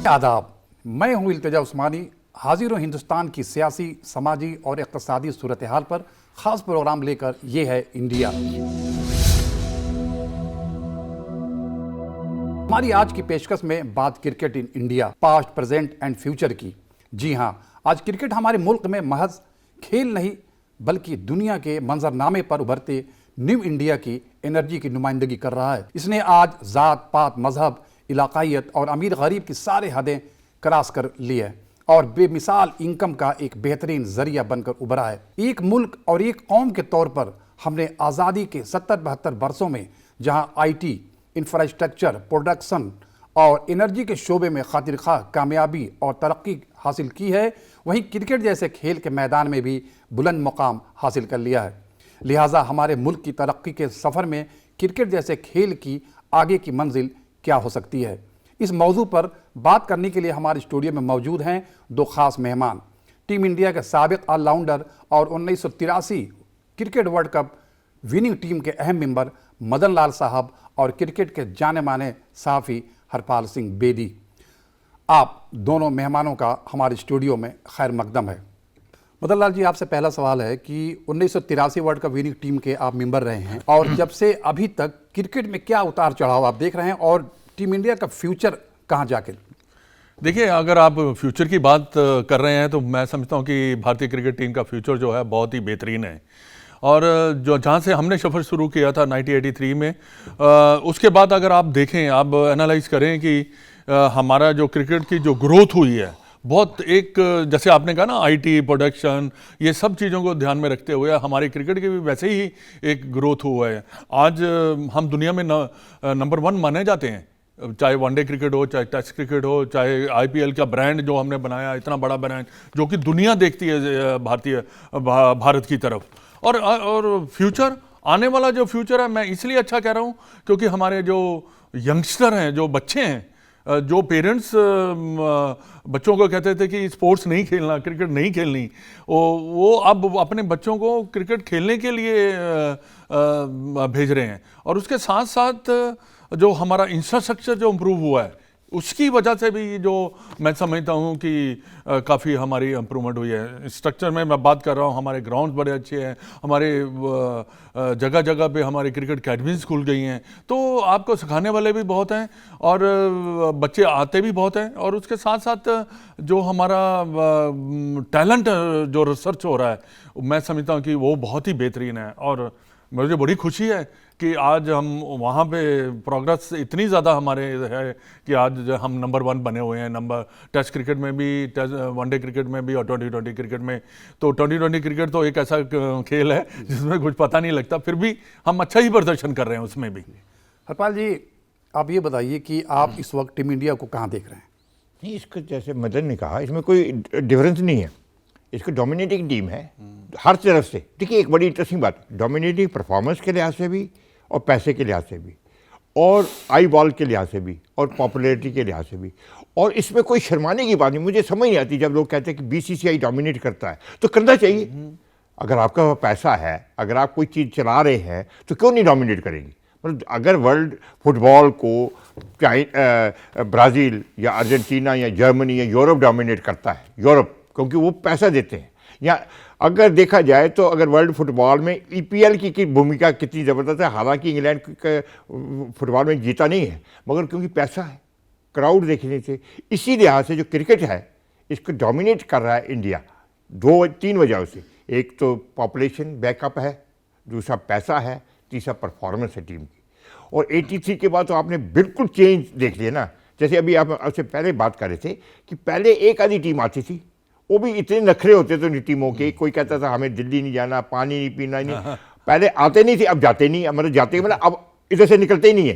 आदाब, मैं हूं इल्तिजा उस्मानी, हाजिर हूं हिंदुस्तान की सियासी, समाजी और इक़्तिसादी सूरत हाल पर ख़ास प्रोग्राम लेकर। ये है इंडिया। हमारी आज की पेशकश में बात cricket in India, past, present and future की। जी हाँ, आज क्रिकेट हमारे मुल्क में महज खेल नहीं बल्कि दुनिया के मंजरनामे पर उभरते न्यू इंडिया की एनर्जी की नुमाइंदगी कर रहा है। इसने आज ज़ात पात, मजहब, इलाकायत और अमीर गरीब की सारे हदें क्रॉस कर ली है और बेमिसाल इनकम का एक बेहतरीन जरिया बनकर उभरा है। एक मुल्क और एक कौम के तौर पर हमने आज़ादी के 70-72 वर्षों में जहाँ IT, इंफ्रास्ट्रक्चर, प्रोडक्शन और एनर्जी के शोबे में खातिर खा कामयाबी और तरक्की हासिल की है, वहीं क्रिकेट जैसे खेल के मैदान में भी बुलंद मुकाम हासिल कर लिया है। लिहाजा हमारे मुल्क की तरक्की के सफ़र में क्रिकेट जैसे खेल की आगे की मंजिल क्या हो सकती है, इस मौजू पर बात करने के लिए हमारे स्टूडियो में मौजूद हैं दो ख़ास मेहमान। टीम इंडिया के साबिक ऑलराउंडर और 1983 cricket world cup winning team के अहम मेंबर मदन लाल साहब और क्रिकेट के जाने माने सहाफ़ी हरपाल सिंह बेदी। आप दोनों मेहमानों का हमारे स्टूडियो में खैर मकदम है। मदन लाल जी, आपसे पहला सवाल है कि 1983 वर्ल्ड कप विनिंग टीम के आप मेंबर रहे हैं और जब से अभी तक क्रिकेट में क्या उतार चढ़ाव आप देख रहे हैं और टीम इंडिया का फ्यूचर कहाँ जाके? देखिए, अगर आप फ्यूचर की बात कर रहे हैं तो मैं समझता हूं कि भारतीय क्रिकेट टीम का फ्यूचर जो है बहुत ही बेहतरीन है। और जो जहां से हमने सफ़र शुरू किया था 1983 में, उसके बाद अगर आप देखें, आप एनालाइज करें कि हमारा जो क्रिकेट की जो ग्रोथ हुई है बहुत, एक जैसे आपने कहा ना IT, प्रोडक्शन, ये सब चीज़ों को ध्यान में रखते हुए हमारी क्रिकेट की भी वैसे ही एक ग्रोथ हुआ है। आज हम दुनिया में नंबर 1 माने जाते हैं, चाहे वनडे क्रिकेट हो, चाहे टेस्ट क्रिकेट हो, चाहे IPL का ब्रांड जो हमने बनाया, इतना बड़ा ब्रांड जो कि दुनिया देखती है भारत की तरफ। और फ्यूचर, आने वाला जो फ्यूचर है, मैं इसलिए अच्छा कह रहा हूँ क्योंकि हमारे जो यंगस्टर हैं, जो बच्चे हैं, जो पेरेंट्स बच्चों को कहते थे कि स्पोर्ट्स नहीं खेलना, क्रिकेट नहीं खेलनी, वो अब अपने बच्चों को क्रिकेट खेलने के लिए भेज रहे हैं। और उसके साथ साथ जो हमारा इंफ्रास्ट्रक्चर जो इम्प्रूव हुआ है, उसकी वजह से भी जो मैं समझता हूँ कि काफ़ी हमारी इम्प्रूवमेंट हुई है। स्ट्रक्चर में मैं बात कर रहा हूँ, हमारे ग्राउंड बड़े अच्छे हैं, हमारे जगह जगह पे हमारी क्रिकेट अकेडमीज खुल गई हैं, तो आपको सिखाने वाले भी बहुत हैं और बच्चे आते भी बहुत हैं। और उसके साथ साथ जो हमारा टैलेंट जो रिसर्च हो रहा है, मैं समझता हूँ कि वो बहुत ही बेहतरीन है। और मुझे बड़ी खुशी है कि आज हम वहाँ पे प्रोग्रेस इतनी ज़्यादा हमारे है कि आज हम नंबर 1 बने हुए हैं, टेस्ट क्रिकेट में भी, वनडे क्रिकेट में भी और 2020 क्रिकेट में। तो 2020 क्रिकेट तो एक ऐसा खेल है जिसमें कुछ पता नहीं लगता, फिर भी हम अच्छा ही प्रदर्शन कर रहे हैं उसमें भी। हरपाल जी, आप ये बताइए कि आप इस वक्त टीम इंडिया को कहाँ देख रहे हैं? नहीं, इसको जैसे मदन ने कहा, इसमें कोई डिफरेंस नहीं है। इसको डोमिनेटिंग टीम है हर तरफ से। देखिए, एक बड़ी इंटरेस्टिंग बात, डोमिनेटिंग परफॉर्मेंस के लिहाज से भी और पैसे के लिहाज से भी और आई बॉल के लिहाज से भी और पॉपुलैरिटी के लिहाज से भी। और इसमें कोई शर्माने की बात नहीं। मुझे समझ नहीं आती जब लोग कहते हैं कि BCCI डोमिनेट करता है, तो करना चाहिए। अगर आपका पैसा है, अगर आप कोई चीज़ चला रहे हैं, तो क्यों नहीं डोमिनेट करेंगे? मतलब अगर वर्ल्ड फुटबॉल को ब्राज़ील या अर्जेंटीना या जर्मनी या यूरोप डोमिनेट करता है, यूरोप, क्योंकि वो पैसा देते हैं, या अगर देखा जाए तो अगर वर्ल्ड फुटबॉल में EPL की भूमिका कितनी ज़बरदस्त है। हालांकि इंग्लैंड फुटबॉल में जीता नहीं है, मगर क्योंकि पैसा है, क्राउड देखने से, इसी लिहाज से जो क्रिकेट है इसको डोमिनेट कर रहा है इंडिया 2-3 वजहों से। एक तो पॉपुलेशन बैकअप है, दूसरा पैसा है, तीसरा परफॉर्मेंस है टीम की। और 83 के बाद तो आपने बिल्कुल चेंज देख लिया ना। जैसे अभी आप आपसे पहले बात कर रहे थे कि पहले एक आधी टीम आती थी, वो भी इतने नखरे होते थे उन टीमों के। कोई कहता था हमें दिल्ली नहीं जाना, पानी नहीं पीना, नहीं, पहले आते नहीं थे, अब जाते नहीं, मतलब जाते मतलब अब इधर से निकलते ही नहीं है।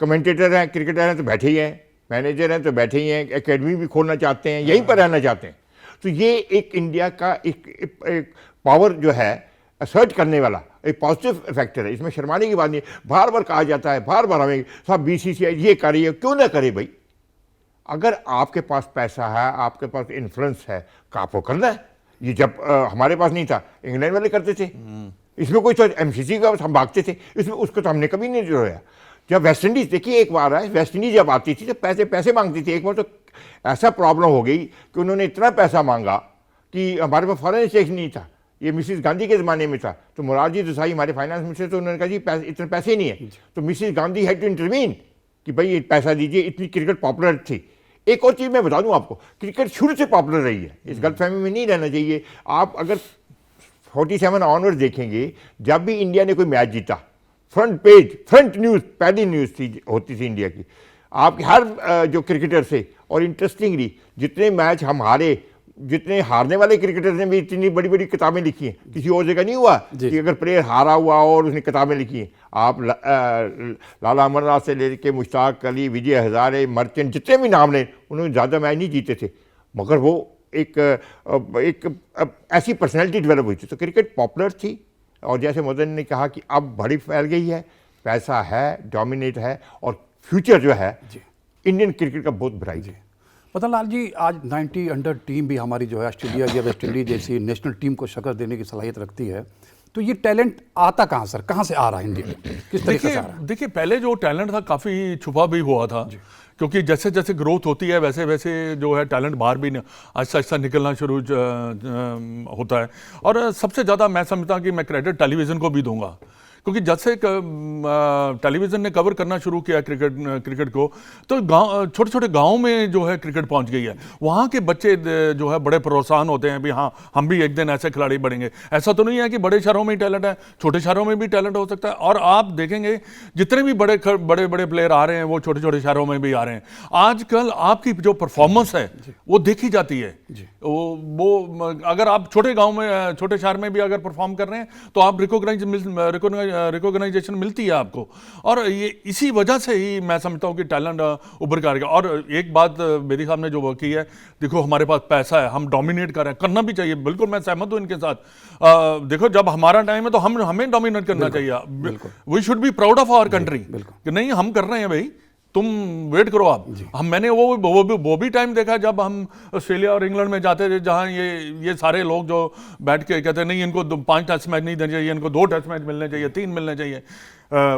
कमेंटेटर हैं, क्रिकेटर हैं तो बैठे ही हैं, मैनेजर हैं तो बैठे ही हैं, एकेडमी भी खोलना चाहते हैं, यहीं पर रहना चाहते हैं। तो ये एक इंडिया का एक पावर जो है असर्ट करने वाला एक पॉजिटिव फैक्टर है। इसमें शर्माने की बात नहीं। बार बार कहा जाता है, बार बार हमें साहब BCCI ये करिए, क्यों ना करे भाई? अगर आपके पास पैसा है, आपके पास इन्फ्लुएंस है, तो आपको करना है। ये जब हमारे पास नहीं था, इंग्लैंड वाले करते थे। इसमें कोई तो MCC का हम भागते थे, इसमें उसको तो हमने कभी नहीं जोड़ा। जब वेस्ट इंडीज़, देखिए एक बार है, वेस्ट इंडीज़ जब आती थी तो पैसे मांगती थी। एक बार तो ऐसा प्रॉब्लम हो गई कि उन्होंने इतना पैसा मांगा कि हमारे पास फॉरेन एक्सचेंज नहीं था, ये मिसिस गांधी के ज़माने में था, तो मोरारजी देसाई हमारे फाइनेंस मिनिस्टर, तो उन्होंने कहा जी इतने पैसे नहीं है, तो Mrs Gandhi had to intervene कि भाई ये पैसा दीजिए, इतनी क्रिकेट पॉपुलर थी। एक और चीज़ मैं बता दूं आपको, क्रिकेट शुरू से पॉपुलर रही है, इस गलतफहमी में नहीं रहना चाहिए। आप अगर 47 ऑनवर्ड देखेंगे, जब भी इंडिया ने कोई मैच जीता, फ्रंट पेज, फ्रंट न्यूज़, पहली न्यूज़ होती थी इंडिया की, आपके हर जो क्रिकेटर से। और इंटरेस्टिंगली जितने मैच हम हारे, जितने हारने वाले क्रिकेटर ने भी इतनी बड़ी बड़ी किताबें लिखी हैं, किसी और जगह नहीं हुआ कि अगर प्लेयर हारा हुआ और उसने किताबें लिखी हैं। आप लाला अमरनाथ से लेके मुश्ताक अली, विजय हजारे, मर्चेंट, जितने भी नाम लें, उन्होंने ज़्यादा मैच नहीं जीते थे, मगर वो एक ऐसी पर्सनैलिटी डेवलप हुई थी, तो क्रिकेट पॉपुलर थी। और जैसे मदन ने कहा कि अब बड़ी फैल गई है, पैसा है, डोमिनेट है, और फ्यूचर जो है इंडियन क्रिकेट का बहुत ब्राइट है। मदन लाल जी, आज 90 अंडर टीम भी हमारी जो है ऑस्ट्रेलिया या वेस्ट इंडीज जैसी नेशनल टीम को शक्ल देने की सलाहियत रखती है, तो ये टैलेंट आता कहाँ सर, कहाँ से आ रहा है इंडिया में, किस तरीके से आ रहा है? देखिए पहले जो टैलेंट था काफ़ी छुपा भी हुआ था, क्योंकि जैसे जैसे ग्रोथ होती है वैसे वैसे जो है टैलेंट बाहर भी आहिस्ता आहिस्ता निकलना शुरू होता है। और सबसे ज़्यादा मैं समझता हूँ कि मैं क्रेडिट टेलीविज़न को भी दूंगा, क्योंकि जब से टेलीविज़न ने कवर करना शुरू किया क्रिकेट को, तो गांव, छोटे छोटे गाँव में जो है क्रिकेट पहुंच गई है। वहाँ के बच्चे जो है बड़े प्रोत्साहन होते हैं भी हाँ हम भी एक दिन ऐसे खिलाड़ी बनेंगे। ऐसा तो नहीं है कि बड़े शहरों में ही टैलेंट है, छोटे शहरों में भी टैलेंट हो सकता है। और आप देखेंगे जितने भी बड़े बड़े प्लेयर आ रहे हैं वो छोटे छोटे शहरों में भी आ रहे हैं। आजकल आपकी जो परफॉर्मेंस है वो देखी जाती है। वो अगर आप छोटे गाँव में, छोटे शहर में भी अगर परफॉर्म कर रहे हैं तो आप रिकॉग्नाइजेशन मिलती है आपको। और ये इसी वजह से ही मैं समझता हूँ कि टैलेंट उभर कर गया। और एक बात बेदी साहब ने जो वो की है, देखो हमारे पास पैसा है, हम डोमिनेट कर रहे हैं, करना भी चाहिए, बिल्कुल मैं सहमत हूँ इनके साथ। देखो जब हमारा टाइम है तो हमें डोमिनेट करना चाहिए। We should be proud of our country कि नहीं हम कर रहे हैं भाई, तुम वेट करो आप। मैंने वो भी टाइम देखा जब हम ऑस्ट्रेलिया और इंग्लैंड में जाते थे, जहां ये सारे लोग जो बैठ के कहते नहीं इनको 5 टेस्ट मैच नहीं देने चाहिए, इनको 2 टेस्ट मैच मिलने चाहिए, 3 मिलने चाहिए।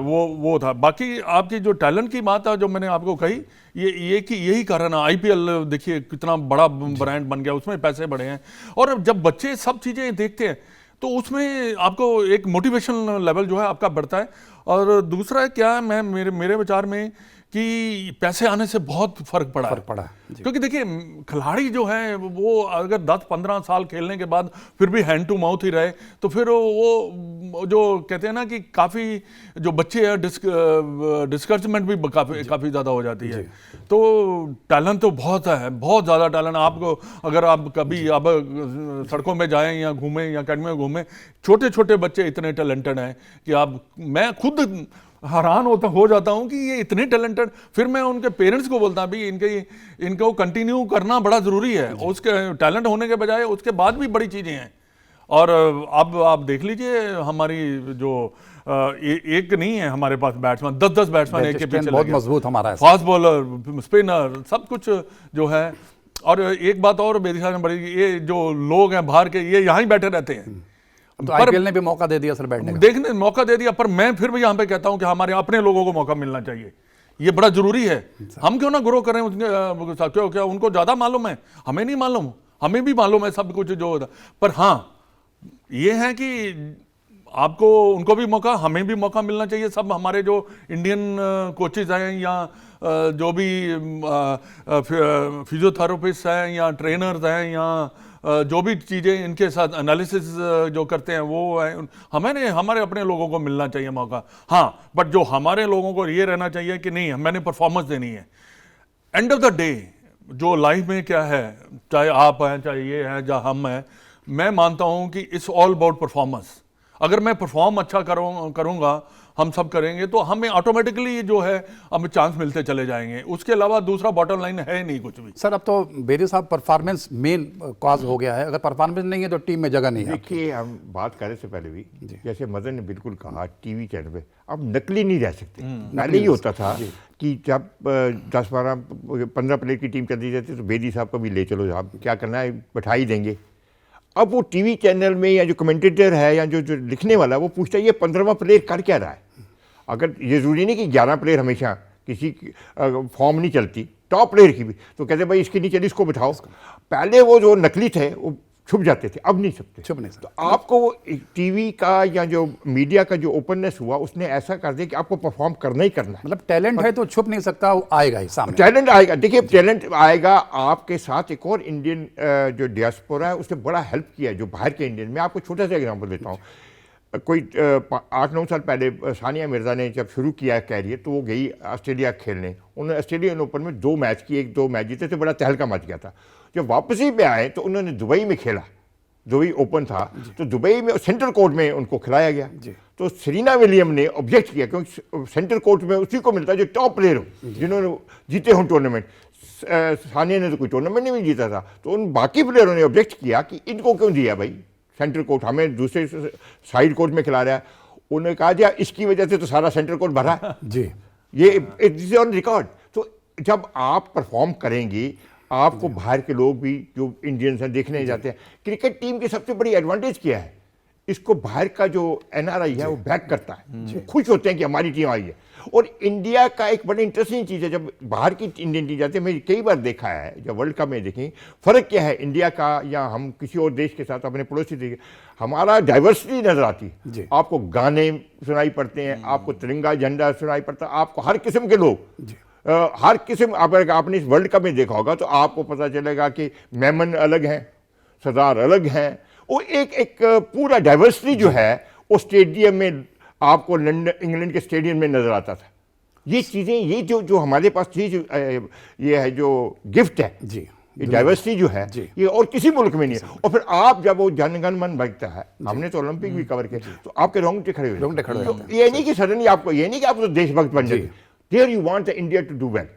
वो था। बाकी आपकी जो टैलेंट की बात है जो मैंने आपको कही, यही कारण है। IPL देखिए कितना बड़ा ब्रांड बन गया, उसमें पैसे बढ़े हैं। और जब बच्चे सब चीज़ें देखते हैं तो उसमें आपको एक मोटिवेशन लेवल जो है आपका बढ़ता है। और दूसरा क्या है, मेरे विचार में कि पैसे आने से बहुत फर्क पड़ा है। क्योंकि देखिए खिलाड़ी जो है वो अगर 10-15 साल खेलने के बाद फिर भी हैंड टू माउथ ही रहे, तो फिर वो जो कहते हैं ना कि काफ़ी जो बच्चे हैं डिस्करेजमेंट भी काफ़ी ज़्यादा हो जाती है। तो टैलेंट तो बहुत है, बहुत ज़्यादा टैलेंट। आपको अगर आप कभी अब सड़कों में जाएं या घूमें या अकेडमी में घूमें, छोटे छोटे बच्चे इतने टैलेंटेड हैं कि मैं खुद हैरान हो जाता हूं कि ये इतने टैलेंटेड। फिर मैं उनके पेरेंट्स को बोलता भी इनको कंटिन्यू करना बड़ा ज़रूरी है। उसके टैलेंट होने के बजाय उसके बाद भी बड़ी चीज़ें हैं। और अब आप देख लीजिए हमारी जो एक नहीं है हमारे पास बैट्समैन, 10 बैट्समैन एक के पीछे बहुत मजबूत हमारा है, फास्ट बॉलर, स्पिनर, सब कुछ जो है। और एक बात और मेरे ख्याल में बड़ी, ये जो लोग हैं बाहर के, ये यहाँ ही बैठे रहते हैं। तो IPL ने भी मौका दे दिया सर बैठने का, देखने मौका दे दिया। पर मैं फिर भी यहाँ पे कहता हूँ कि हमारे अपने लोगों को मौका मिलना चाहिए, ये बड़ा जरूरी है। हम क्यों ना ग्रो करें उनके साथ? क्या उनको ज़्यादा मालूम है, हमें नहीं मालूम? हमें भी मालूम है सब कुछ जो होता। पर हाँ ये है कि आपको उनको भी मौका, हमें भी मौका मिलना चाहिए। सब हमारे जो इंडियन कोचेज हैं या जो भी फिजियोथेरेपिस्ट हैं या ट्रेनर्स हैं या जो भी चीज़ें इनके साथ एनालिसिस जो करते हैं वो है, हमारे अपने लोगों को मिलना चाहिए मौका। हाँ बट जो हमारे लोगों को ये रहना चाहिए कि नहीं मैंने परफॉर्मेंस देनी है। एंड ऑफ द डे जो लाइफ में क्या है, चाहे आप हैं चाहे ये है चाहे हम हैं, मैं मानता हूँ कि इट्स ऑल अबाउट परफॉर्मेंस। अगर मैं परफॉर्म अच्छा करूँगा, हम सब करेंगे, तो हमें ऑटोमेटिकली जो है हमें चांस मिलते चले जाएंगे। उसके अलावा दूसरा बॉटम लाइन है नहीं कुछ भी। सर अब तो बेदी साहब परफॉर्मेंस मेन कॉज हो गया है, अगर परफॉर्मेंस नहीं है तो टीम में जगह नहीं है। देखिए हम बात करें से पहले भी, जैसे मदन ने बिल्कुल कहा, टीवी चैनल पे अब नकली नहीं रह सकते। पहले ही होता था कि जब 10-12-15 प्लेयर की टीम चल रही जाती तो बेदी साहब को भी ले चलो, आप क्या करना है बैठा ही देंगे। अब वो टीवी चैनल में या जो कमेंटेटर है या जो लिखने वाला है वो पूछता है ये 15वां प्लेयर कर क्या रहा है। अगर ये ज़रूरी नहीं कि 11 प्लेयर हमेशा किसी फॉर्म नहीं चलती, टॉप प्लेयर की भी, तो कहते भाई इसकी नहीं चली, इसको बिठाओ। पहले वो जो नकली थे वो छुप जाते थे, अब नहीं छुपते। छुप नहीं सकते। तो आपको वो टीवी का या जो मीडिया का जो ओपननेस हुआ उसने ऐसा कर दिया कि आपको परफॉर्म करना ही करना है। मतलब टैलेंट है तो छुप नहीं सकता, वो आएगा ही सामने। टैलेंट आएगा, देखिए टैलेंट आएगा आपके साथ। एक और इंडियन जो डियास्पोरा है उसने बड़ा हेल्प किया है, जो बाहर के इंडियन। मैं आपको छोटा सा एग्जांपल देता हूँ। कोई 8-9 साल पहले सानिया मिर्ज़ा ने जब शुरू किया कैरियर तो वो गई ऑस्ट्रेलिया खेलने। उन्होंने ऑस्ट्रेलियन ओपन में 2 मैच किए, 1-2 मैच जीते थे, बड़ा तहलका मच गया था। जब वापसी पे आए तो उन्होंने दुबई में खेला, दुबई ओपन था, तो दुबई में सेंट्रल कोर्ट में उनको खिलाया गया। तो सेरेना विलियम ने ऑब्जेक्ट किया, क्योंकि सेंट्रल कोर्ट में उसी को मिलता है जो टॉप प्लेयर हो, जिन्होंने जीते हों टूर्नामेंट। सानिया ने तो कोई टूर्नामेंट नहीं जीता था, तो उन बाकी प्लेयरों ने ऑब्जेक्ट किया कि इनको क्यों दिया भाई सेंट्रल कोर्ट, हमें दूसरे साइड कोर्ट में खिला रहा है। उन्होंने कहा जी इसकी वजह से तो सारा सेंट्रल कोर्ट भरा है जी, ये ऑन रिकॉर्ड। तो जब आप परफॉर्म करेंगे, आपको बाहर के लोग भी जो इंडियंस हैं देखने जाते हैं। क्रिकेट टीम की सबसे बड़ी एडवांटेज क्या है, इसको बाहर का जो एनआरआई है वो बैक करता है, वो खुश होते हैं कि हमारी टीम आई है। और इंडिया का एक बड़ी इंटरेस्टिंग चीज़ है, जब बाहर की इंडियन टीम जाती है, मैंने कई बार देखा है, जब वर्ल्ड कप में देखें फ़र्क क्या है इंडिया का या हम किसी और देश के साथ अपने पड़ोसी देखें, हमारा डाइवर्सिटी नज़र आती है। आपको गाने सुनाई पड़ते हैं, आपको तिरंगा झंडा सुनाई पड़ता है, आपको हर किस्म के लोग, हर किस्म। अगर आपने इस वर्ल्ड कप में देखा होगा तो आपको पता चलेगा कि मेमन अलग हैं, सरदार अलग हैं, वो एक पूरा डाइवर्सिटी जो है वो स्टेडियम में आपको लंदन इंग्लैंड के स्टेडियम में नजर आता था। ये चीज़ें, ये जो हमारे पास चीज़ ये है, जो गिफ्ट है जी, ये डाइवर्सिटी जो है, ये और किसी मुल्क में नहीं है। और फिर आप जब वो जनगण मन बजता है, हमने तो ओलंपिक भी कवर किया, तो आपके रोंगटे खड़े हो जाते हैं। तो ये नहीं कि सडनली आपको, ये नहीं कि आप तो देशभक्त बन जाए। There you want the India to do well.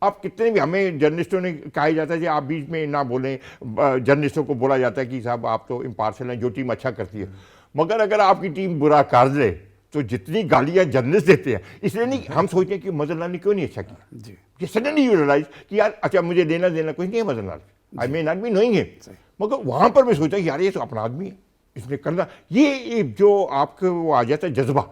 आप कितने भी, हमें जर्नलिस्टों ने कहा जाता है कि आप बीच में ना बोलें, जर्नलिस्टों को बोला जाता है कि साहब आप तो इम्पार्शल हैं, जो टीम अच्छा करती है। मगर अगर आपकी टीम बुरा कर दे तो जितनी गालियां जर्नलिस्ट देते हैं, इसलिए नहीं हम सोचते हैं कि मदनलाल ने क्यों नहीं अच्छा किया। ये सडनली यू रियलाइज कि यार अच्छा मुझे लेना देना कुछ नहीं है Madanlal, I may not be knowing him, मगर वहाँ पर मैं सोचता कि यार ये तो अपना आदमी है, इसने करना। ये जो आपको वो आ जाता है जज्बा,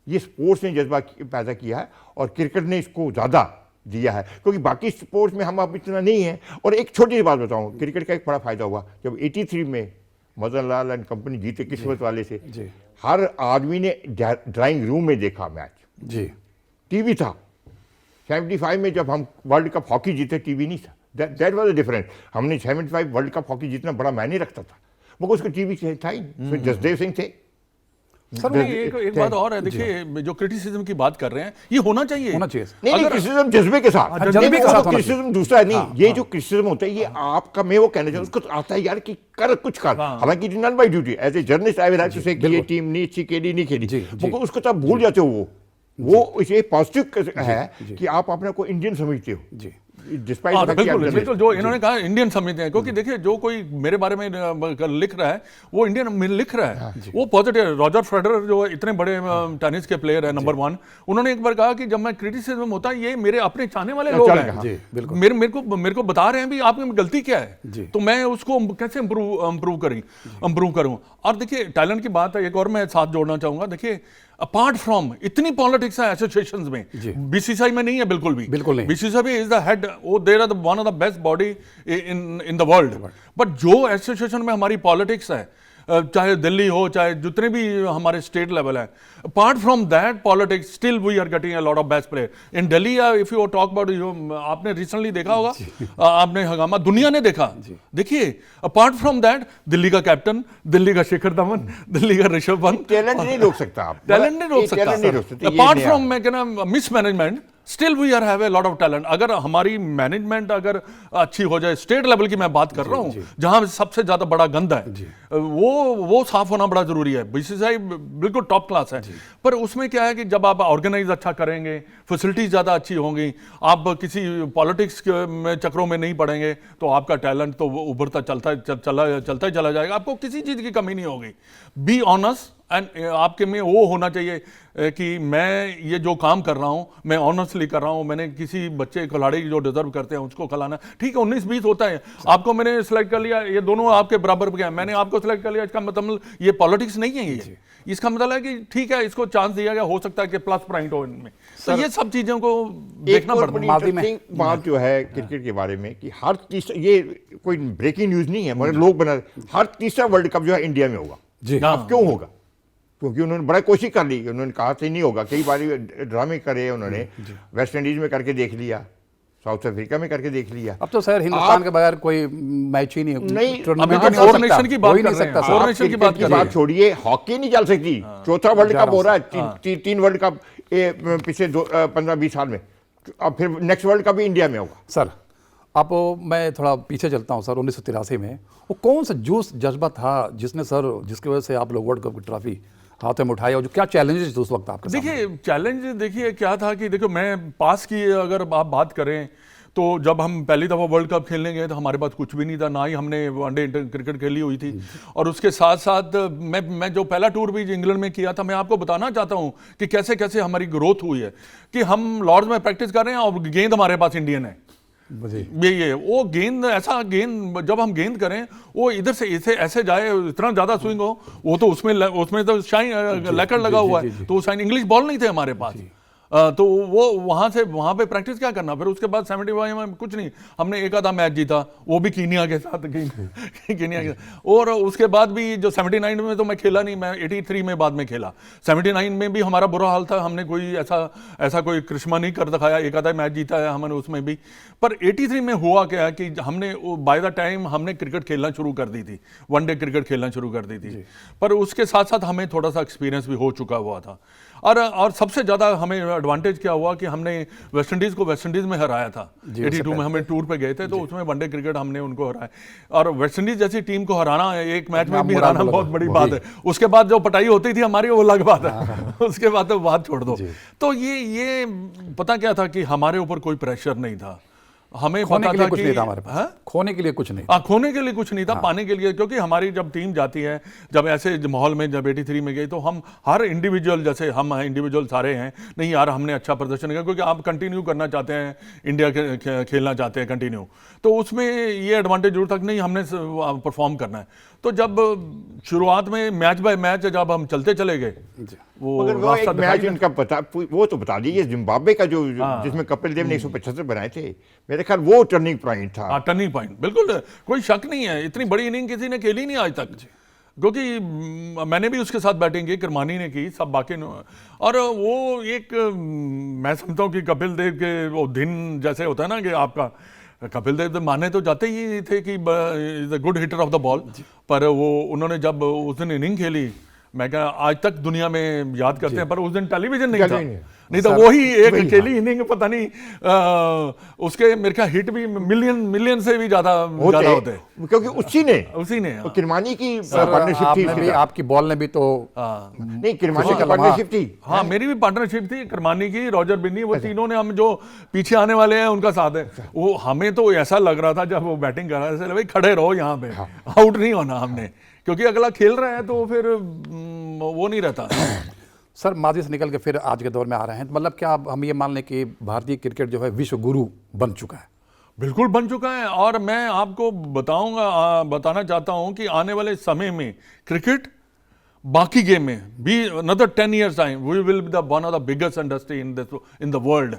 ये स्पोर्ट्स ने जज्बा पैदा किया है और क्रिकेट ने इसको ज़्यादा दिया है, क्योंकि बाकी स्पोर्ट्स में हम अब इतना नहीं है। और एक छोटी सी बात बताऊँ, क्रिकेट का एक बड़ा फायदा हुआ जब 83 में मदनलाल एंड कंपनी जीते किस्मत वाले से। हर आदमी ने ड्राइंग रूम में देखा मैच, जी टीवी था। 75 में जब हम वर्ल्ड कप हॉकी जीते, टीवी नहीं था, दैट वाज डिफरेंट। हमने 75 वर्ल्ड कप हॉकी जीतना बड़ा मायने रखता था, मगर उसको टीवी था ही नहीं। जसदेव सिंह थे। सर एक बात और है, देखिए जो क्रिटिसिज्म की बात कर रहे हैं ये होना चाहिए, नहीं क्रिटिसिज्म जज्बे के साथ, क्रिटिसिज्म दूसरा है नहीं। ये जो क्रिटिसिज्म होता है ये आपका, मैं वो कहना चाहूँ, उसको आता है यार कि कर कुछ कर, हालांकि it is not my duty as a journalist, I will have to say कि ये टीम नहीं अच्छी खेली, नहीं खेली, मगर उसको तब भूल जाते हो। वो इसे पॉजिटिव है कि आप अपने को इंडियन समझते हो। बिल्कुल जो इन्होंने कहा इंडियन समझते हैं, क्योंकि देखिए जो कोई मेरे बारे में लिख रहा है वो इंडियन में लिख रहा है, वो पॉजिटिव। रॉजर फेडरर जो इतने बड़े टेनिस के प्लेयर है नंबर 1, उन्होंने एक बार कहा कि जब मैं क्रिटिसिज्म होता है ये मेरे अपने चाहने वाले लोग हैं, मेरे को बता रहे हैं भी आपकी गलती क्या है, तो मैं उसको कैसे इम्प्रूव करूं। और देखिए टैलेंट की बात है, एक और मैं साथ जोड़ना चाहूंगा। देखिए अपार्ट फ्रॉम इतनी पॉलिटिक्स है एसोसिएशंस में, बीसीसीआई में नहीं है, बिल्कुल नहीं। बीसीसीआई इज द हेड, वो they are one of the best body in the world. But जो एसोसिएशन में हमारी पॉलिटिक्स है, चाहे दिल्ली हो चाहे जितने भी हमारे स्टेट लेवल है, apart from that politics still we are getting a lot of best player in Delhi. If you talk about, आपने रिसेंटली देखा होगा, आपने हंगामा दुनिया ने देखा। देखिए अपार्ट फ्रॉम दैट दिल्ली का कैप्टन, दिल्ली का शिखर धवन, दिल्ली का ऋषभ पंत, टैलेंट नहीं रोक सकता आप, टैलेंट नहीं रोक सकता। अपार्ट फ्रॉम मैं कहना mismanagement, still we are have a lot of talent. अगर हमारी मैनेजमेंट अगर अच्छी हो जाए, स्टेट लेवल की मैं बात कर रहा हूँ जहां सबसे ज्यादा बड़ा गंदा है, वो साफ होना बड़ा जरूरी है। बीसीसीआई बिल्कुल टॉप क्लास है, पर उसमें क्या है कि जब आप ऑर्गेनाइज अच्छा करेंगे, फैसिलिटीज ज्यादा अच्छी होंगी, आप किसी पॉलिटिक्स में चक्रों में नहीं पड़ेंगे, तो आपका टैलेंट तो उभरता चलता ही चला जाएगा, आपको किसी चीज की कमी नहीं होगी। बी ऑनेस्ट एंड आपके में वो होना चाहिए कि मैं ये जो काम कर रहा हूँ मैं ऑनेस्टली कर रहा हूँ, मैंने किसी बच्चे खिलाड़ी जो डिजर्व करते हैं उसको खिलाना, ठीक है 19-20 होता है, आपको मैंने सेलेक्ट कर लिया, ये दोनों आपके बराबर पे हैं, मैंने आपको सेलेक्ट कर लिया, इसका मतलब ये पॉलिटिक्स नहीं है, ये इसका मतलब है कि ठीक है इसको चांस दिया गया, हो सकता है कि प्लस पॉइंट हो इनमें, तो ये सब चीजों को देखना पड़ता है। इंटरेस्टिंग बात जो है क्रिकेट के बारे में कि हर तीसरा, ये कोई ब्रेकिंग न्यूज नहीं है मगर लोग बना, हर तीसरा वर्ल्ड कप जो है इंडिया में होगा। जी अब क्यों होगा? क्योंकि उन्होंने बड़ा कोशिश कर ली, उन्होंने कहा था नहीं होगा, कई बार ड्रामे करे उन्होंने, वेस्ट इंडीज में करके देख लिया, साउथ अफ्रीका में करके देख लिया। अब तो सर हिंदुस्तान के बगैर कोई मैच ही नहीं, नहीं, टूर्नामेंट अभी ही तो हो फोर सकता, नेशन की बात हो ही कर नहीं रहे हैं, सकता फोर सर। नेशन की क्रिकेट बात कर छोड़िए, हॉकी नहीं चल सकती, चौथा वर्ल्ड कप हो रहा है, तीन वर्ल्ड कप पिछले 15-20 साल में, अब फिर नेक्स्ट वर्ल्ड कप भी इंडिया में होगा। सर आप मैं थोड़ा पीछे चलता हूँ सर, 1983 में वो कौन सा जोश जज्बा था जिसने सर, जिसकी वजह से आप लोग वर्ल्ड कप की ट्रॉफी हाथों में उठाए, और जो क्या चैलेंजेस थे उस वक्त आपके सामने? देखिए चैलेंज देखिए क्या था कि देखो मैं पास की अगर आप बात करें तो जब हम पहली दफ़ा वर्ल्ड कप खेलने गए तो हमारे पास कुछ भी नहीं था, ना ही हमने वनडे क्रिकेट खेली हुई थी, और उसके साथ साथ मैं जो पहला टूर भी इंग्लैंड में किया था, मैं आपको बताना चाहता हूँ कि कैसे कैसे हमारी ग्रोथ हुई है कि हम लॉर्ड्स में प्रैक्टिस कर रहे हैं और गेंद हमारे पास इंडियन है। ये वो गेंद ऐसा गेंद जब हम गेंद करें वो इधर से इसे ऐसे जाए, इतना ज्यादा स्विंग हो, वो तो उसमें तो शाइन लैकर लगा हुआ है, तो शाइन इंग्लिश बॉल नहीं थे हमारे पास, तो वो वहां पे प्रैक्टिस क्या करना। फिर उसके बाद 75 में कुछ नहीं, हमने एक आधा मैच जीता, वो भी कीनिया के साथ, कीनिया के साथ। और उसके बाद भी जो 79 में तो मैं खेला नहीं, मैं 83 में बाद में खेला। 79 में भी हमारा बुरा हाल था, हमने कोई ऐसा कोई करिश्मा नहीं कर दिखाया, एक आधा मैच जीता है हमने उसमें भी। पर 83 में हुआ क्या कि हमने बाय द टाइम हमने क्रिकेट खेलना शुरू कर दी थी, वनडे क्रिकेट खेलना शुरू कर दी थी, पर उसके साथ साथ हमें थोड़ा सा एक्सपीरियंस भी हो चुका हुआ था। और सबसे ज़्यादा हमें एडवांटेज क्या हुआ कि हमने वेस्ट इंडीज़ को वेस्ट इंडीज़ में हराया था। 82 में हमें टूर पे गए थे, तो उसमें वनडे क्रिकेट हमने उनको हराया, और वेस्ट इंडीज़ जैसी टीम को हराना, एक मैच में भी हराना बहुत बड़ी बात है। उसके बाद जो पटाई होती थी हमारी वो अलग बात है, उसके बाद तो बात छोड़ दो। तो ये पता क्या था कि हमारे ऊपर कोई प्रेशर नहीं था, हमें खोने पता के लिए था कुछ कि नहीं था हमारे पास, खोने के लिए कुछ नहीं, खोने के लिए कुछ नहीं था, पाने के लिए। क्योंकि हमारी जब टीम जाती है, जब ऐसे माहौल में जब 83 में गई, तो हम हर इंडिविजुअल, जैसे हम इंडिविजुअल सारे हैं, नहीं यार हमने अच्छा प्रदर्शन किया, क्योंकि आप कंटिन्यू करना चाहते हैं, इंडिया के खेलना चाहते हैं कंटिन्यू, तो उसमें ये एडवांटेज जरूर था कि नहीं हमने परफॉर्म करना है। तो जब शुरुआत में मैच बाय मैच जब हम चलते चले गए, मगर वो एक मैच उनका वो तो बता दीजिए, जिम्बाब्वे का जो जिसमें कपिल देव ने 175 बनाए थे, मेरे ख्याल वो टर्निंग पॉइंट था। टर्निंग पॉइंट, बिल्कुल कोई शक नहीं है, इतनी बड़ी इनिंग किसी ने खेली नहीं आज तक, क्योंकि मैंने भी उसके साथ बैटिंग की, किरमानी ने की, सब बाकी ने, और वो एक मैं समझता हूँ कि कपिल देव के वो दिन जैसे होता है ना कि आपका, कपिल देव माने तो जाते ही थे कि is a good hitter of the ball, पर वो उन्होंने जब उस दिन इनिंग खेली, मैं क्या आज तक दुनिया में याद करते हैं, पर उस दिन टेलीविजन नहीं था, नहीं तो वही एक अकेली इनिंग पता नहीं उसके मेरे ख्याल हिट भी मिलियन से भी ज्यादा होते, क्योंकि उसी ने किरमानी की पार्टनरशिप थी, आपकी बॉल ने भी तो नहीं, किरमानी की पार्टनरशिप थी, हाँ मेरी भी पार्टनरशिप थी, किरमानी की, रॉजर बिन्नी, वो तीनों ने, हम जो पीछे आने वाले हैं उनका साथ है। वो हमें तो ऐसा लग रहा था जब वो बैटिंग कर रहा था, भाई खड़े रहो यहाँ पे, आउट नहीं होना हमने, क्योंकि अगला खेल रहा है तो फिर वो नहीं रहता। सर माजी से निकल के फिर आज के दौर में आ रहे हैं, तो मतलब क्या हम ये मान लें कि भारतीय क्रिकेट जो है विश्व गुरु बन चुका है? बिल्कुल बन चुका है, और मैं आपको बताना चाहता हूं कि आने वाले समय में क्रिकेट बाकी गेम में भी another 10 years time we will be the one of the biggest industry in the world.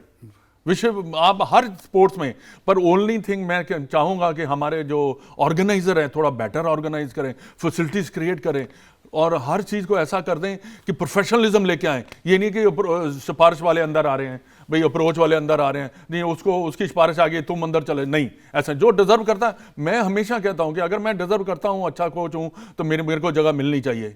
विश्व आप हर स्पोर्ट्स में, पर ओनली थिंग मैं चाहूँगा कि हमारे जो ऑर्गेनाइजर हैं थोड़ा बेटर ऑर्गेनाइज करें, फैसिलिटीज़ क्रिएट करें, और हर चीज़ को ऐसा कर दें कि प्रोफेशनलिज्म लेके आएँ। ये नहीं कि सिफारिश वाले अंदर आ रहे हैं, भाई अप्रोच वाले अंदर आ रहे हैं, नहीं उसकी सिफारिश आ गई तुम अंदर चले, नहीं, ऐसा जो डिजर्व करता है। मैं हमेशा कहता हूँ कि अगर मैं डिजर्व करता हूँ, अच्छा कोच हूँ, तो मेरे को जगह मिलनी चाहिए,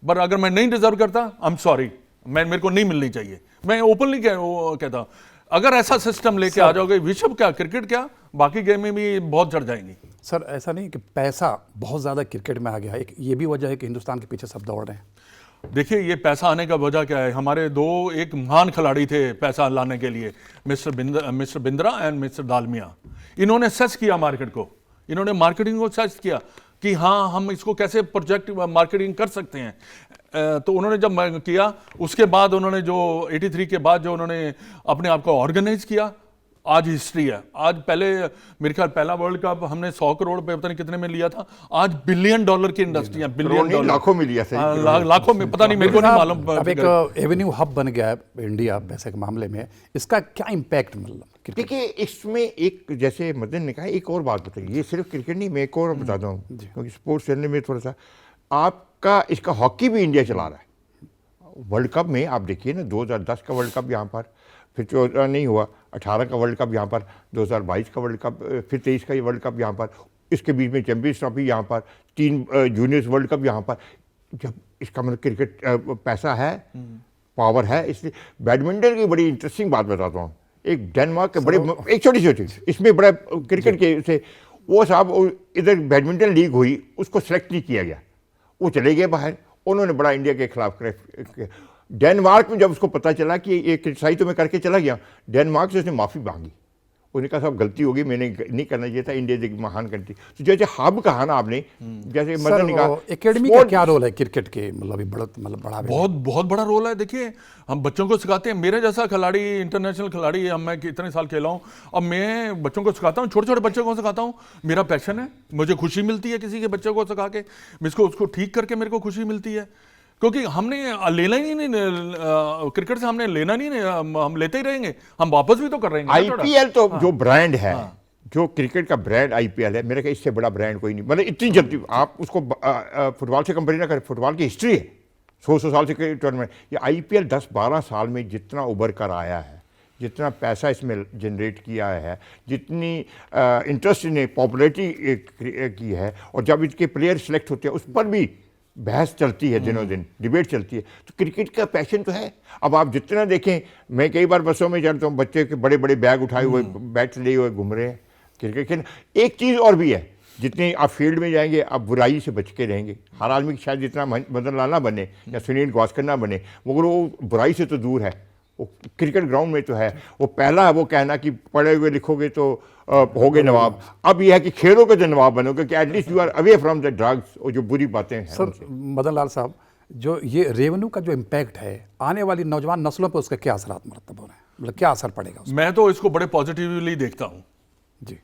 पर अगर मैं नहीं डिजर्व करता, आई एम सॉरी, मेरे को नहीं मिलनी चाहिए। मैं ओपनली कहता हूँ, अगर ऐसा सिस्टम लेके आ जाओगे, विश्व क्या क्रिकेट क्या बाकी गेम में भी बहुत चढ़ जाएंगी। सर ऐसा नहीं कि पैसा बहुत ज़्यादा क्रिकेट में आ गया है, एक ये भी वजह है कि हिंदुस्तान के पीछे सब दौड़ रहे हैं? देखिए ये पैसा आने का वजह क्या है, हमारे एक महान खिलाड़ी थे पैसा लाने के लिए, Mister Bindra and Mister Dalmiya. इन्होंने सर्च किया मार्केट को, इन्होंने मार्केटिंग को सर्च किया, कि हाँ हम इसको कैसे प्रोजेक्ट मार्केटिंग कर सकते हैं। तो उन्होंने जब किया, उसके बाद उन्होंने जो 83 के बाद जो उन्होंने अपने आप को ऑर्गेनाइज किया, आज हिस्ट्री है। आज पहले मेरे ख्याल पहला वर्ल्ड कप हमने 100 करोड़ पे पता नहीं कितने में लिया था, आज $1 बिलियन की इंडस्ट्री है, $1 बिलियन, लाखों में लिया, लाखों में, पता नहीं, मेरे को नहीं मालूम। अब एक एवेन्यू हब बन गया है इंडिया पैसे के मामले में, इसका क्या इम्पैक्ट मतलब? देखिए इसमें एक, जैसे मदन ने कहा, एक और बात बताइए, ये सिर्फ क्रिकेट नहीं, मैं एक और बताता हूँ क्योंकि स्पोर्ट्स चैनल में थोड़ा सा आपका इसका हॉकी भी इंडिया चला रहा है। वर्ल्ड कप में आप देखिए ना, 2010 का वर्ल्ड कप यहाँ पर, फिर 14 नहीं हुआ, 18 का वर्ल्ड कप यहाँ पर, 2022 का वर्ल्ड कप, फिर 23 का वर्ल्ड कप यहाँ पर, इसके बीच में चैंपियंस ट्रॉफी यहाँ पर, 3 जूनियर्स वर्ल्ड कप यहाँ पर। जब इसका मतलब क्रिकेट पैसा है, पावर है। इसलिए बैडमिंटन की बड़ी इंटरेस्टिंग बात बताता हूँ। एक डेनमार्क के बड़े, एक छोटी सी चीज़ इसमें बड़ा क्रिकेट के से, वो साहब इधर बैडमिंटन लीग हुई, उसको सेलेक्ट नहीं किया गया, वो चले गए बाहर। उन्होंने बड़ा इंडिया के खिलाफ डेनमार्क में जब उसको पता चला कि ये क्रिटिसाइज तो मैं करके चला गया, डेनमार्क से उसने माफ़ी मांगी। उन्होंने कहा साहब गलती होगी, मैंने नहीं करना चाहिए था, इंडिया एक महान कंट्री। तो जैसे हब कहा ना आपने, जैसे मदन ने कहा, एकेडमी का क्या रोल है क्रिकेट के, मतलब बड़ा बहुत बड़ा रोल है। देखिए हम बच्चों को सिखाते हैं, मेरे जैसा खिलाड़ी, इंटरनेशनल खिलाड़ी है, मैं इतने साल खेला हूँ, अब मैं बच्चों को सिखाता हूँ, छोटे छोटे बच्चों को सिखाता हूँ। मेरा पैशन है, मुझे खुशी मिलती है किसी के बच्चे को सिखा के, उसको ठीक करके मेरे को खुशी मिलती है, क्योंकि हमने लेना ही नहीं, क्रिकेट से हमने लेना नहीं, हम लेते ही रहेंगे, हम वापस भी तो कर रहे हैं। आईपीएल तो जो ब्रांड है, जो क्रिकेट का ब्रांड आईपीएल है, मेरे ख्याल इससे बड़ा ब्रांड कोई नहीं। मतलब इतनी जल्दी आप उसको फुटबॉल से कंपेयर ना करें, फुटबॉल की हिस्ट्री है 100 साल से टूर्नामेंट। ये आईपीएल 10-12 साल में जितना उभर कर आया है, जितना पैसा इसमें जनरेट किया है, जितनी इंटरेस्ट ने पॉपुलैरिटी की है, और जब इसके प्लेयर सेलेक्ट होते हैं उस पर भी बहस चलती है, दिनों दिन डिबेट चलती है। तो क्रिकेट का पैशन तो है। अब आप जितना देखें, मैं कई बार बसों में चलता हूँ, बच्चे के बड़े बड़े बैग उठाए हुए, बैट लिए हुए घूम रहे हैं क्रिकेट खेल। एक चीज़ और भी है, जितने आप फील्ड में जाएंगे आप बुराई से बच के रहेंगे। हर आदमी की शायद जितना मदन लाल ना बने या सुनील गावस्कर ना बने, मगर वो बुराई से तो दूर है। वो क्रिकेट ग्राउंड में तो है। वो पहला है वो कहना कि पढ़े हुए लिखोगे तो हो गए नवाब। अब यह है कि खेलोगे तो नवाब बनोगे, कि at least you are away from the drugs और जो बुरी बातें हैं। सर मदन लाल साहब, जो ये रेवेन्यू का जो इम्पैक्ट है, आने वाली नौजवान नस्लों पर उसका क्या असरात मरतब हो रहे हैं, मतलब क्या असर पड़ेगा उसमें? मैं तो इसको बड़े पॉजिटिवली देखता हूँ जी।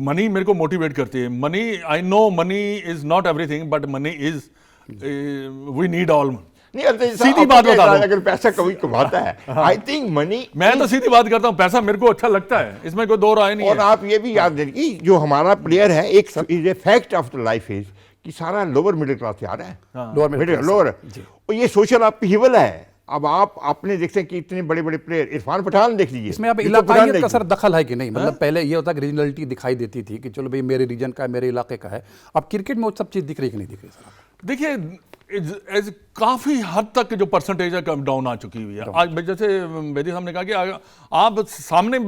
मनी मेरे को मोटिवेट करती है। Money, I know money is not everything, but money is, we need all. नहीं, सीधी बात बता दूं, अगर पैसा कभी कमाता है, आई थिंक मनी, मैं तो सीधी बात करता हूं, पैसा मेरे को अच्छा लगता है, इसमें कोई दो राय नहीं और है। आप ये भी याद देखिए, जो हमारा प्लेयर है, एक fact of the life is कि सारा लोअर मिडिल क्लास से आ रहा है, लोअर। और ये सोशल अपहीवल है। अब आप आपने देखते हैं कि इतने बड़े बड़े प्लेयर, इरफान पठान देख लीजिए, इसमें अब इलाकाइयत का सर दखल है कि नहीं? मतलब पहले ये होता कि रीजनलिटी दिखाई देती थी कि चलो भाई मेरे रीजन का, मेरे इलाके का है। अब क्रिकेट में वो सब चीज़ दिख रही कि नहीं दिख रही सर? देखिए काफी हद तक जो परसेंटेज है कम डाउन आ चुकी हुई है। आज जैसे बेदी साहब ने कहा कि आप सामने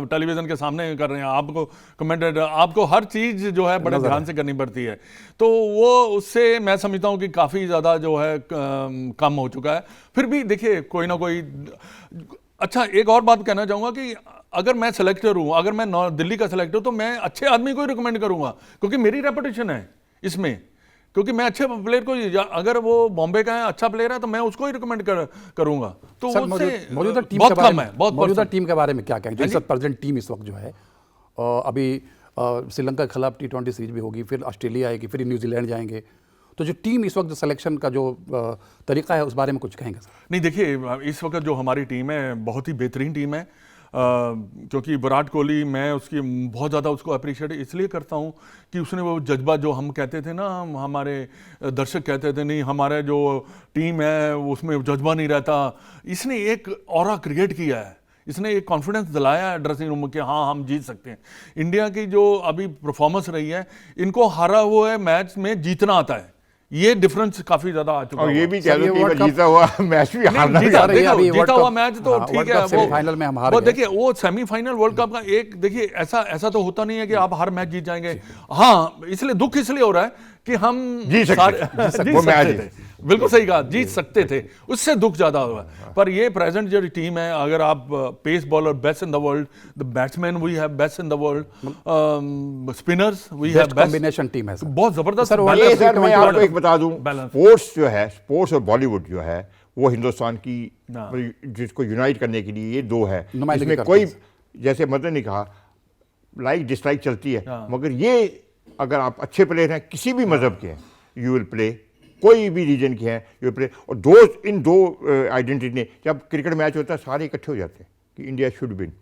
टेलीविजन के सामने कर रहे हैं, आपको कमेंटेटर, आपको हर चीज जो है बड़े ध्यान से करनी पड़ती है, तो वो उससे मैं समझता हूँ कि काफी ज्यादा जो है कम हो चुका है। फिर भी देखिए कोई ना कोई अच्छा, एक और बात कहना चाहूंगा कि अगर मैं सेलेक्टर हूं, अगर मैं दिल्ली का सेलेक्टर हूं, तो मैं अच्छे आदमी को ही रिकमेंड करूंगा, क्योंकि मेरी रेपुटेशन है इसमें, क्योंकि मैं अच्छे प्लेयर को, अगर वो बॉम्बे का है, अच्छा प्लेयर है, तो मैं उसको ही रिकमेंड करूंगा। तो मौजूदा टीम बहुत के बारे कम में, है, बहुत मौजूदा टीम के बारे में क्या कहेंगे? जो 70% टीम इस वक्त जो है, अभी श्रीलंका के खिलाफ T20 सीरीज भी होगी, फिर ऑस्ट्रेलिया आएगी, फिर न्यूजीलैंड जाएंगे, तो जो टीम इस वक्त सिलेक्शन का जो तरीका है उस बारे में कुछ कहेंगे सर? नहीं, देखिए इस वक्त जो हमारी टीम है बहुत ही बेहतरीन टीम है, क्योंकि विराट कोहली, मैं उसकी बहुत ज़्यादा उसको अप्रिशिएट इसलिए करता हूँ कि उसने वो जज्बा, जो हम कहते थे ना, हमारे दर्शक कहते थे नहीं हमारे जो टीम है उसमें जज्बा नहीं रहता, इसने एक ऑरा क्रिएट किया है, इसने एक कॉन्फिडेंस दिलाया है ड्रेसिंग रूम में कि हाँ हम जीत सकते हैं। इंडिया की जो अभी परफॉर्मेंस रही है, इनको हारा हुआ है मैच में जीतना आता है, ये डिफरेंस काफी ज्यादा आ चुका है। और ये भी कह लो कि जीता हुआ मैच भी हारना, जीता हुआ मैच तो ठीक है, सेमीफाइनल में हम हार गए। देखिए वो सेमीफाइनल वर्ल्ड कप का एक, देखिए ऐसा तो होता नहीं है कि आप हर मैच जीत जाएंगे। हाँ, इसलिए दुख इसलिए हो रहा है कि हम जीत सकते थे। बिल्कुल सही कहा, जीत सकते थे, उससे दुख ज्यादा हुआ। पर ये प्रेजेंट जो टीम है, अगर आप pace bowler best in the world, the batsman we have best in the world, spinners we have best best, combination team है सर। बहुत जबरदस्त सर, balance ये है। सर मैं आपको एक बता दूं, Balance। स्पोर्ट्स जो है, स्पोर्ट्स और बॉलीवुड जो है, वो हिंदुस्तान की हाँ। जिसको यूनाइट करने के लिए ये दो है, नुमाइंदगी इसमें करते कोई, हैं। जैसे मदन ने कहा, लाइक डिसलाइक चलती है, हाँ। मगर ये अगर आप अच्छे प्लेयर हैं, किसी भी मजहब के हैं, यू विल प्ले, कोई भी रीजन के हैं, यू विल प्ले। और इन दो आइडेंटिटी ने, जब क्रिकेट मैच होता है सारे इकट्ठे हो जाते हैं कि इंडिया शुड विन।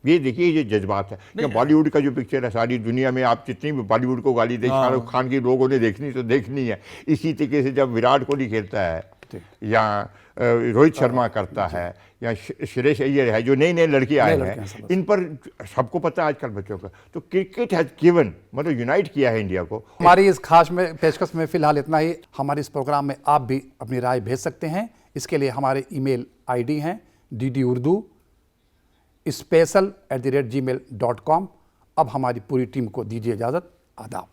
ये देखिए, ये जज्बात है। क्या बॉलीवुड का जो पिक्चर है, सारी दुनिया में आप जितनी भी बॉलीवुड को गाली दे, शाहरुख खान की लोगों ने देखनी तो देखनी है। इसी तरीके से जब विराट कोहली खेलता है, या रोहित शर्मा करता है, या श्रेयस अय्यर है, जो नए नए लड़के आए हैं, इन पर सबको पता है आजकल बच्चों का। तो क्रिकेट हैज गिवन, मतलब यूनाइट किया है इंडिया को। हमारी इस खास में पेशकश में फिलहाल इतना ही। हमारे इस प्रोग्राम में आप भी अपनी राय भेज सकते हैं। इसके लिए हमारे ईमेल आईडी हैं ddurdu@gmail.com। अब हमारी पूरी टीम को दीजिए इजाज़त। आदाब।